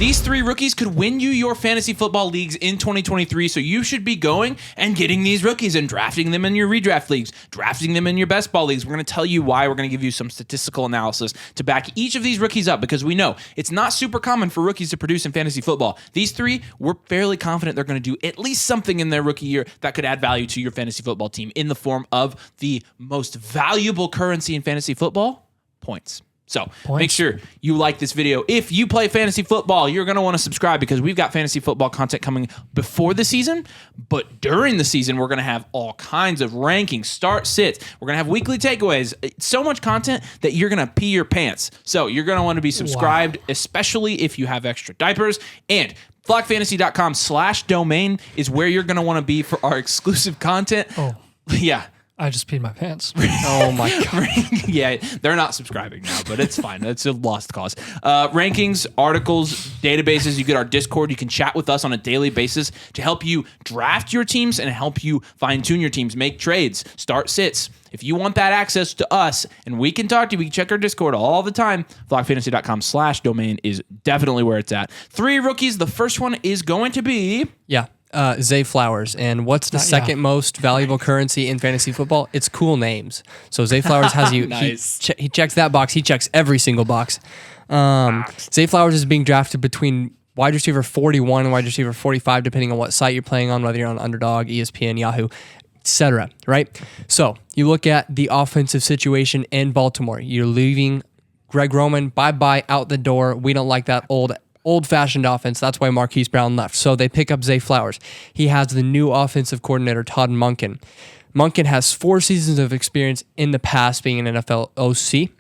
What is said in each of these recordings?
These 3 rookies could win you your fantasy football leagues in 2023, so you should be going and getting these rookies and drafting them in your redraft leagues, drafting them in your best ball leagues. We're going to tell you why. We're going to give you some statistical analysis to back each of these rookies up, because we know it's not super common for rookies to produce in fantasy football. These 3, we're fairly confident they're going to do at least something in their rookie year that could add value to your fantasy football team in the form of the most valuable currency in fantasy football, points. So make sure you like this video. If you play fantasy football, you're going to want to subscribe, because we've got fantasy football content coming before the season, but during the season, we're going to have all kinds of rankings, start sits. We're going to have weekly takeaways. So much content that you're going to pee your pants. So you're going to want to be subscribed, especially if you have extra diapers. And flockfantasy.com/domain is where you're going to want to be for our exclusive content. Oh. Yeah. I just peed my pants. Oh my God. Yeah, they're not subscribing now, but it's fine. It's a lost cause. Rankings, articles, databases. You get our Discord. You can chat with us on a daily basis to help you draft your teams and help you fine-tune your teams, make trades, start sits. If you want that access to us and we can talk to you, we can check our Discord all the time. Flockfantasy.com/domain is definitely where it's at. 3 rookies. The first one is going to be... Yeah. Zay Flowers. And what's the second most valuable currency in fantasy football? It's cool names. So Zay Flowers has you. Nice. He checks that box. He checks every single box. Zay Flowers is being drafted between wide receiver 41 and wide receiver 45, depending on what site you're playing on, whether you're on Underdog, ESPN, Yahoo, etc. Right? So you look at the offensive situation in Baltimore. You're leaving Greg Roman, bye-bye, out the door. We don't like that old-fashioned offense. That's why Marquise Brown left. So they pick up Zay Flowers. He has the new offensive coordinator, Todd Monken. Monken has 4 seasons of experience in the past being an NFL OC.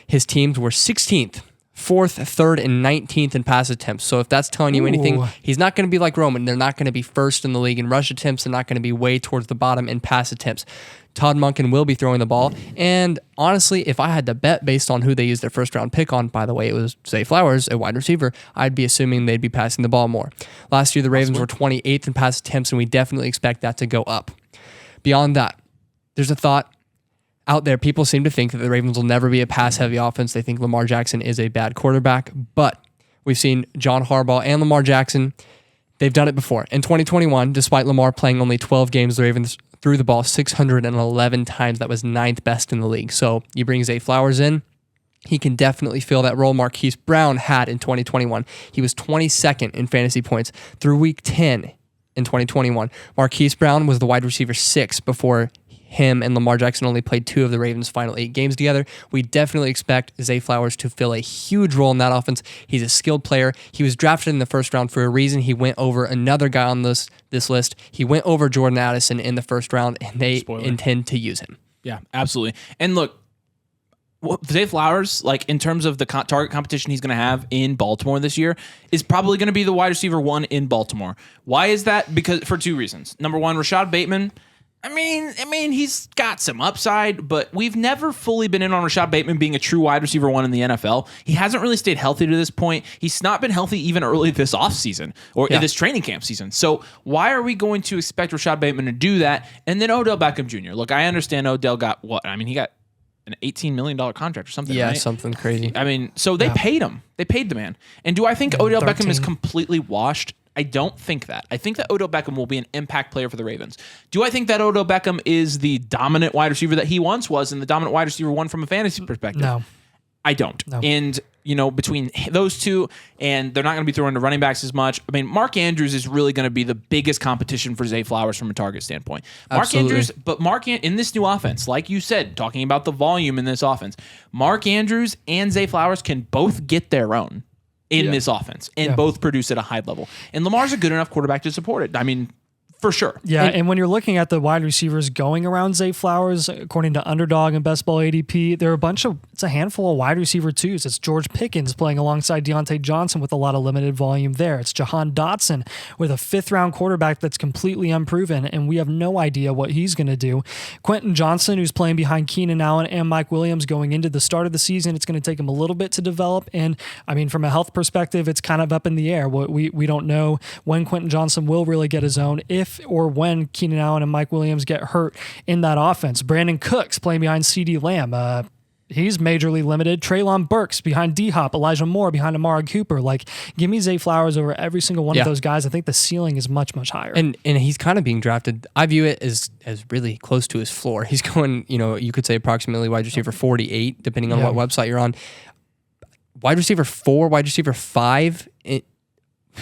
His teams were 16th, 4th, 3rd, and 19th in pass attempts. So if that's telling you anything, he's not going to be like Roman. They're not going to be first in the league in rush attempts. They're not going to be way towards the bottom in pass attempts. Todd Monken will be throwing the ball. And honestly, if I had to bet based on who they used their first round pick on, by the way, it was Zay Flowers, a wide receiver, I'd be assuming they'd be passing the ball more. Last year, the Ravens were 28th in pass attempts, and we definitely expect that to go up. Beyond that, there's a thought out there. People seem to think that the Ravens will never be a pass-heavy offense. They think Lamar Jackson is a bad quarterback, but we've seen John Harbaugh and Lamar Jackson. They've done it before. In 2021, despite Lamar playing only 12 games, the Ravens threw the ball 611 times. That was 9th best in the league. So you bring Zay Flowers in, he can definitely fill that role Marquise Brown had in 2021. He was 22nd in fantasy points through week 10 in 2021. Marquise Brown was the wide receiver 6 before him and Lamar Jackson only played 2 of the Ravens' final 8 games together. We definitely expect Zay Flowers to fill a huge role in that offense. He's a skilled player. He was drafted in the first round for a reason. He went over another guy on this list. He went over Jordan Addison in the first round, and they intend to use him. Yeah, absolutely. And look, Zay Flowers, like in terms of the target competition he's going to have in Baltimore this year, is probably going to be the wide receiver 1 in Baltimore. Why is that? Because for 2 reasons. Number 1, Rashad Bateman. I mean, he's got some upside, but we've never fully been in on Rashad Bateman being a true wide receiver 1 in the NFL. He hasn't really stayed healthy to this point. He's not been healthy even early this offseason or in this training camp season. So why are we going to expect Rashad Bateman to do that? And then Odell Beckham Jr. Look, I understand Odell got what? I mean, he got an $18 million contract or something, right? Something crazy. I mean, so they paid him. They paid the man. And do I think Odell Beckham is completely washed? I don't think that. I think that Odell Beckham will be an impact player for the Ravens. Do I think that Odell Beckham is the dominant wide receiver that he once was and the dominant wide receiver 1 from a fantasy perspective? No. I don't. No. And, between those two, and they're not going to be throwing to running backs as much. I mean, Mark Andrews is really going to be the biggest competition for Zay Flowers from a target standpoint. Mark Andrews, in this new offense, like you said, talking about the volume in this offense, Mark Andrews and Zay Flowers can both get their own in this offense and both produce at a high level. And Lamar's a good enough quarterback to support it. I mean, for sure. Yeah, and when you're looking at the wide receivers going around Zay Flowers, according to Underdog and Best Ball ADP, there are it's a handful of wide receiver 2s. It's George Pickens playing alongside Deontay Johnson with a lot of limited volume there. It's Jahan Dotson with a 5th-round quarterback that's completely unproven, and we have no idea what he's going to do. Quentin Johnson, who's playing behind Keenan Allen and Mike Williams going into the start of the season, it's going to take him a little bit to develop, and I mean, from a health perspective, it's kind of up in the air. We don't know when Quentin Johnson will really get his own, if or when Keenan Allen and Mike Williams get hurt in that offense. Brandon Cooks playing behind CeeDee Lamb. he's majorly limited. Treylon Burks behind D-Hop, Elijah Moore behind Amari Cooper. Like, give me Zay Flowers over every single one of those guys. I think the ceiling is much, much higher. And he's kind of being drafted. I view it as really close to his floor. He's going, you could say approximately wide receiver 48, depending on what website you're on. Wide receiver 4, wide receiver 5.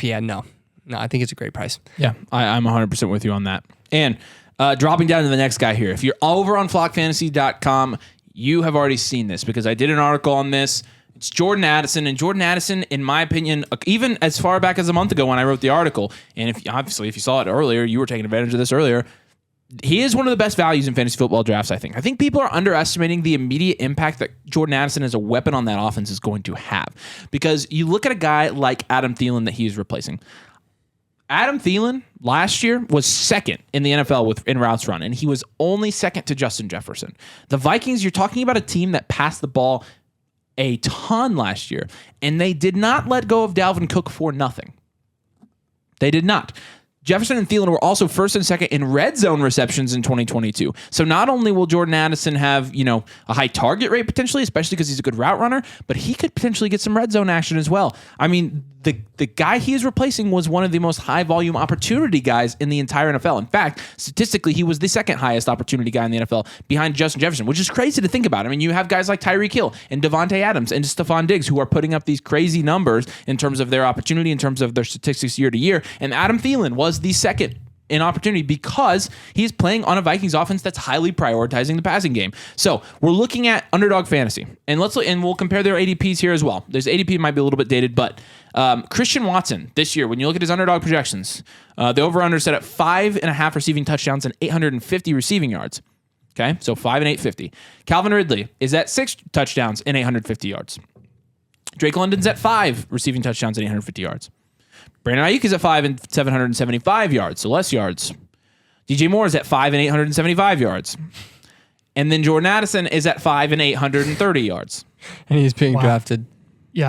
No, I think it's a great price. Yeah, I'm 100% with you on that. And dropping down to the next guy here. If you're over on flockfantasy.com, you have already seen this because I did an article on this. It's Jordan Addison. And Jordan Addison, in my opinion, even as far back as a month ago when I wrote the article, and if you saw it earlier, you were taking advantage of this earlier, he is one of the best values in fantasy football drafts, I think. I think people are underestimating the immediate impact that Jordan Addison as a weapon on that offense is going to have. Because you look at a guy like Adam Thielen that he is replacing. Adam Thielen last year was second in the NFL in routes run, and he was only second to Justin Jefferson. The Vikings, you're talking about a team that passed the ball a ton last year, and they did not let go of Dalvin Cook for nothing. They did not. Jefferson and Thielen were also first and second in red zone receptions in 2022. So not only will Jordan Addison have, a high target rate potentially, especially because he's a good route runner, but he could potentially get some red zone action as well. I mean, the guy he is replacing was one of the most high volume opportunity guys in the entire NFL. In fact, statistically, he was the second highest opportunity guy in the NFL behind Justin Jefferson, which is crazy to think about. I mean, you have guys like Tyreek Hill and Devontae Adams and Stephon Diggs who are putting up these crazy numbers in terms of their opportunity, in terms of their statistics year to year. And Adam Thielen was the second in opportunity because he's playing on a Vikings offense that's highly prioritizing the passing game. So we're looking at Underdog Fantasy, and we'll compare their ADPs here as well. There's ADP might be a little bit dated, but Christian Watson this year, when you look at his underdog projections, the over/under set at 5.5 receiving touchdowns and 850 receiving yards. Okay, so 5 and 850. Calvin Ridley is at 6 touchdowns and 850 yards. Drake London's at 5 receiving touchdowns and 850 yards. Brandon Ayuk is at 5 and 775 yards, so less yards. DJ Moore is at 5 and 875 yards. And then Jordan Addison is at 5 and 830 yards. And he's being drafted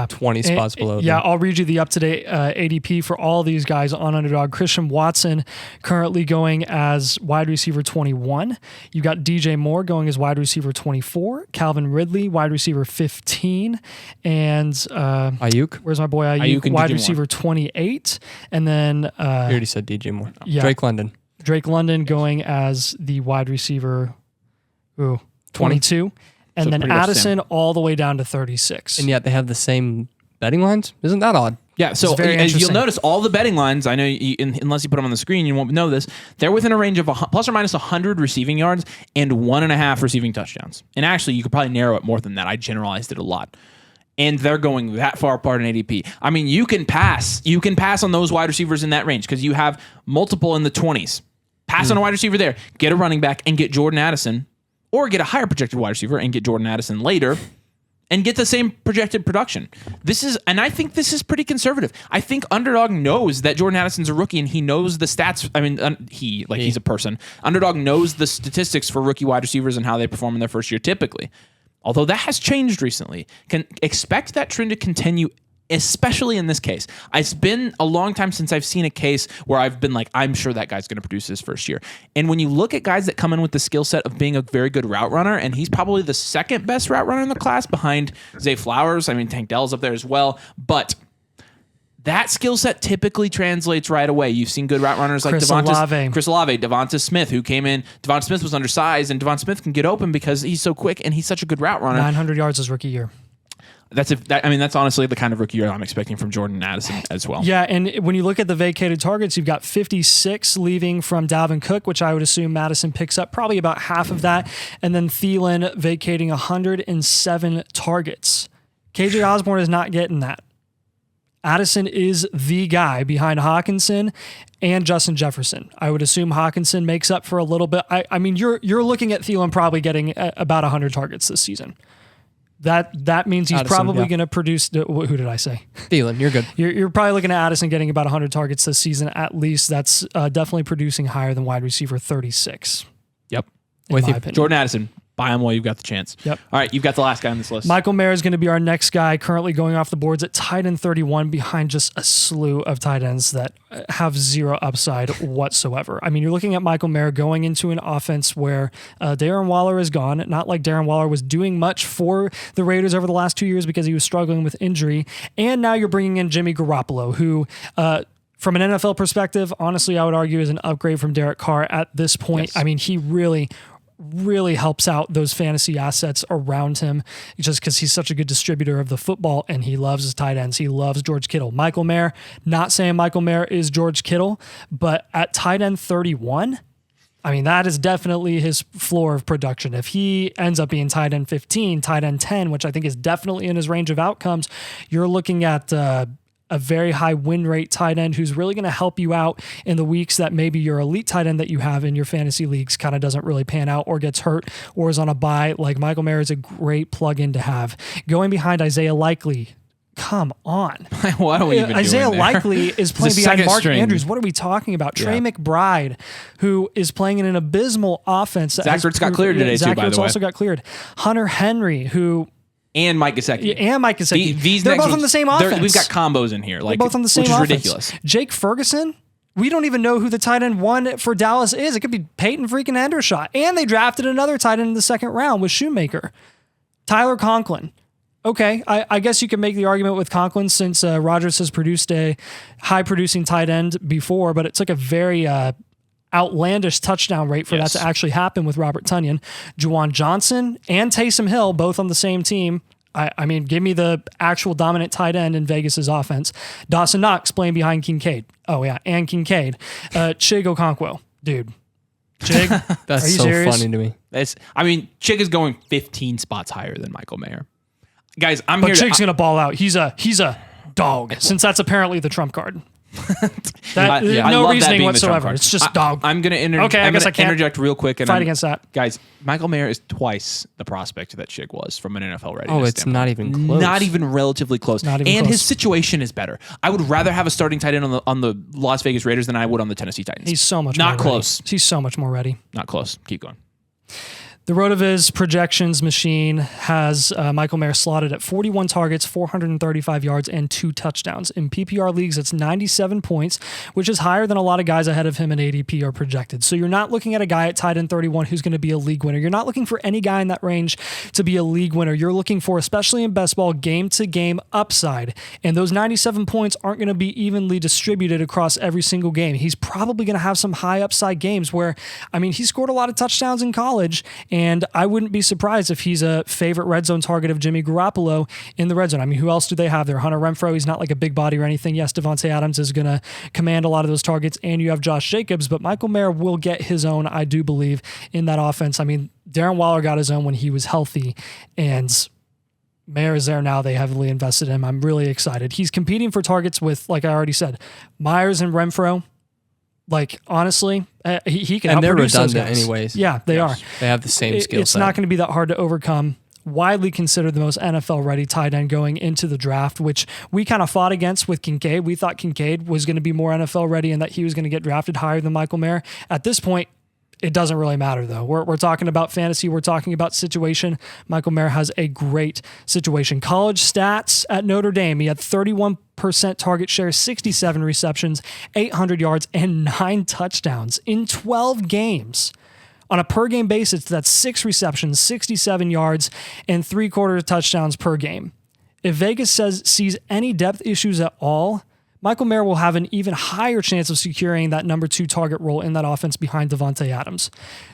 20 spots below them. Yeah, I'll read you the up-to-date ADP for all these guys on Underdog. Christian Watson currently going as wide receiver 21. You got DJ Moore going as wide receiver 24. Calvin Ridley, wide receiver 15. And Ayuk. Where's my boy Ayuk? Wide receiver 28. And then... you already said DJ Moore. Yeah, Drake London. Drake London going as the wide receiver 22. And So then Addison all the way down to 36. And yet they have the same betting lines? Isn't that odd? Yeah, so very as you'll interesting. notice, all the betting lines, I know unless you put them on the screen, you won't know this, they're within a range of plus or minus 100 receiving yards and 1.5 receiving touchdowns. And actually, you could probably narrow it more than that. I generalized it a lot. And they're going that far apart in ADP. I mean, you can pass on those wide receivers in that range because you have multiple in the 20s. Pass on a wide receiver there, get a running back, and get Jordan Addison, or get a higher projected wide receiver and get Jordan Addison later and get the same projected production. I think this is pretty conservative. I think Underdog knows that Jordan Addison's a rookie and he knows the stats. I mean, he's a person. Underdog knows the statistics for rookie wide receivers and how they perform in their first year typically. Although that has changed recently. Can expect that trend to continue, especially in this case. It's been a long time since I've seen a case where I've been like, I'm sure that guy's going to produce his first year. And when you look at guys that come in with the skill set of being a very good route runner, and he's probably the second best route runner in the class behind Zay Flowers. I mean, Tank Dell's up there as well. But that skill set typically translates right away. You've seen good route runners like Chris Olave, Devonta Smith, who came in. Devonta Smith was undersized, and Devonta Smith can get open because he's so quick and he's such a good route runner. 900 yards his rookie year. That's honestly the kind of rookie year I'm expecting from Jordan Addison as well. Yeah, and when you look at the vacated targets, you've got 56 leaving from Dalvin Cook, which I would assume Madison picks up probably about half of that, and then Thielen vacating 107 targets. KJ Osborne is not getting that. Addison is the guy behind Hawkinson and Justin Jefferson. I would assume Hawkinson makes up for a little bit. I mean, you're looking at Thielen probably getting about 100 targets this season. That means he's Addison, probably going to produce. Who did I say? Thielen, you're good. You're probably looking at Addison getting about 100 targets this season at least. That's definitely producing higher than wide receiver 36. Yep. In my opinion. Jordan Addison, Buy him while you've got the chance. Yep. All right, you've got the last guy on this list. Michael Mayer is going to be our next guy, currently going off the boards at tight end 31 behind just a slew of tight ends that have zero upside whatsoever. I mean, you're looking at Michael Mayer going into an offense where Darren Waller is gone. Not like Darren Waller was doing much for the Raiders over the last 2 years because he was struggling with injury. And now you're bringing in Jimmy Garoppolo, who from an NFL perspective, honestly, I would argue is an upgrade from Derek Carr at this point. Yes. I mean, he really helps out those fantasy assets around him just because he's such a good distributor of the football and he loves his tight ends. He loves George Kittle. Michael Mayer, not saying Michael Mayer is George Kittle, but at tight end 31, I mean, that is definitely his floor of production. If he ends up being tight end 15, tight end 10, which I think is definitely in his range of outcomes, you're looking at a very high win rate tight end who's really going to help you out in the weeks that maybe your elite tight end that you have in your fantasy leagues kind of doesn't really pan out or gets hurt or is on a bye. Like Michael Mayer is a great plug-in to have. Going behind Isaiah Likely, come on. What are we even Isaiah doing there? Likely is playing The behind second Mark string. Andrews. What are we talking about? Trey McBride, who is playing in an abysmal offense. Zach Ertz got cleared today, too, Zach by the Ertz way. also got cleared. Hunter Henry, who... And Mike Gesicki. And Mike Gesicki. These They're next both on ones- the same they're- offense. We've got combos in here, like They're both on the same which is offense. ridiculous. Jake Ferguson, we don't even know who the tight end one for Dallas is. It could be Peyton freaking Hendershot. And they drafted another tight end in the second round with Shoemaker. Tyler Conklin. Okay, I guess you can make the argument with Conklin since Rodgers has produced a high-producing tight end before, but it took a very outlandish touchdown rate for that to actually happen with Robert Tonyan. Juwan Johnson and Taysom Hill, both on the same team. I mean, give me the actual dominant tight end in Vegas's offense. Dawson Knox playing behind Kincaid. Oh, yeah, and Kincaid. Chig Okonkwo. Dude. Chig, That's are you so serious? funny to me. Chig is going 15 spots higher than Michael Mayer. Guys, I'm But here Chig's going to ball out. He's a dog, since that's apparently the trump card. I No love that reasoning being the trump whatsoever. card. It's just dog. I'm going to Okay, I guess I can't interject real quick. And fight against that. Guys, Michael Mayer is twice the prospect that Chig was from an NFL readiness Oh, it's standpoint. not even close. Not even relatively close. Not even and close. his situation is better. I would rather have a starting tight end on the Las Vegas Raiders than I would on the Tennessee Titans. He's so much not more close. ready. He's so much more ready. Not close. Keep going. The RotoViz projections machine has Michael Mayer slotted at 41 targets, 435 yards, and 2 touchdowns. In PPR leagues, it's 97 points, which is higher than a lot of guys ahead of him in ADP are projected. So you're not looking at a guy at tight end 31 who's going to be a league winner. You're not looking for any guy in that range to be a league winner. You're looking for, especially in best ball, game-to-game upside. And those 97 points aren't going to be evenly distributed across every single game. He's probably going to have some high upside games where, I mean, he scored a lot of touchdowns in college, and I wouldn't be surprised if he's a favorite red zone target of Jimmy Garoppolo in the red zone. I mean, who else do they have there? Hunter Renfrow, he's not like a big body or anything. Yes, Devontae Adams is going to command a lot of those targets, and you have Josh Jacobs, but Michael Mayer will get his own, I do believe, in that offense. I mean, Darren Waller got his own when he was healthy, and Mayer is there now. They heavily invested in him. I'm really excited. He's competing for targets with, like I already said, Myers and Renfrow. Like, honestly, he can And they're outproduce those redundant guys. anyways. Yeah, they are. They have the same skill It's set. not going to be that hard to overcome. Widely considered the most NFL-ready tight end going into the draft, which we kind of fought against with Kincaid. We thought Kincaid was going to be more NFL-ready and that he was going to get drafted higher than Michael Mayer. At this point, it doesn't really matter, though. We're talking about fantasy. We're talking about situation. Michael Mayer has a great situation. College stats at Notre Dame. He had 31% target share, 67 receptions, 800 yards, and 9 touchdowns in 12 games. On a per-game basis, that's 6 receptions, 67 yards, and 3/4 touchdowns per game. If Vegas sees any depth issues at all, Michael Mayer will have an even higher chance of securing that number 2 target role in that offense behind Devontae Adams.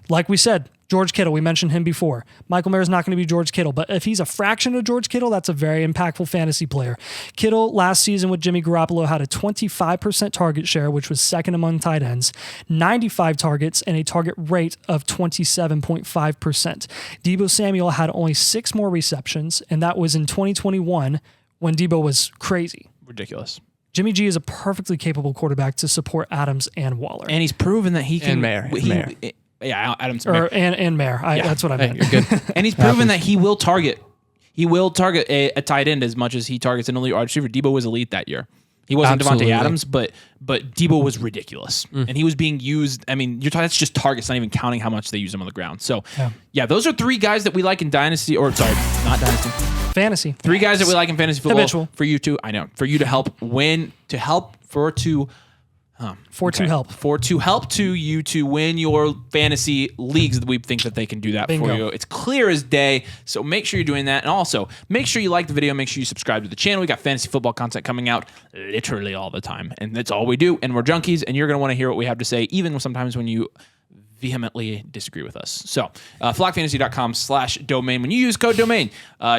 Like we said, George Kittle, we mentioned him before. Michael Mayer is not going to be George Kittle, but if he's a fraction of George Kittle, that's a very impactful fantasy player. Kittle last season with Jimmy Garoppolo had a 25% target share, which was second among tight ends, 95 targets, and a target rate of 27.5%. Deebo Samuel had only 6 more receptions, and that was in 2021 when Deebo was crazy. Ridiculous. Jimmy G is a perfectly capable quarterback to support Adams and Waller. And he's proven that he can. And Mayer. Yeah, Adams. And Mayer. That's what I meant. You're good. And he's proven that he will target. He will target a tight end as much as he targets an elite wide receiver. Debo was elite that year. He wasn't Absolutely. Devontae Adams, but Debo was ridiculous, and he was being used. I mean, that's just targets, not even counting how much they use him on the ground. So, yeah, those are 3 guys that we like in Dynasty, or sorry, not Dynasty. Fantasy. 3 guys that we like in fantasy football. Habitual. For you to, I know, for you to help win, to help you to win your fantasy leagues. That we think that they can do that Bingo. for you. It's clear as day. So make sure you're doing that. And also make sure you like the video. Make sure you subscribe to the channel. We got fantasy football content coming out literally all the time. And that's all we do. And we're junkies. And you're going to want to hear what we have to say, even sometimes when you vehemently disagree with us. So flockfantasy.com/domain. When you use code domain,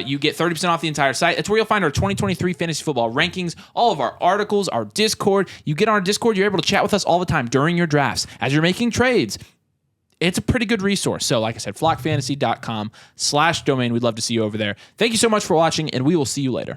you get 30% off the entire site. That's where you'll find our 2023 fantasy football rankings, all of our articles, our Discord. You get on our Discord, you're able to chat with us all the time during your drafts as you're making trades. It's a pretty good resource. So like I said, flockfantasy.com/domain. We'd love to see you over there. Thank you so much for watching, and we will see you later.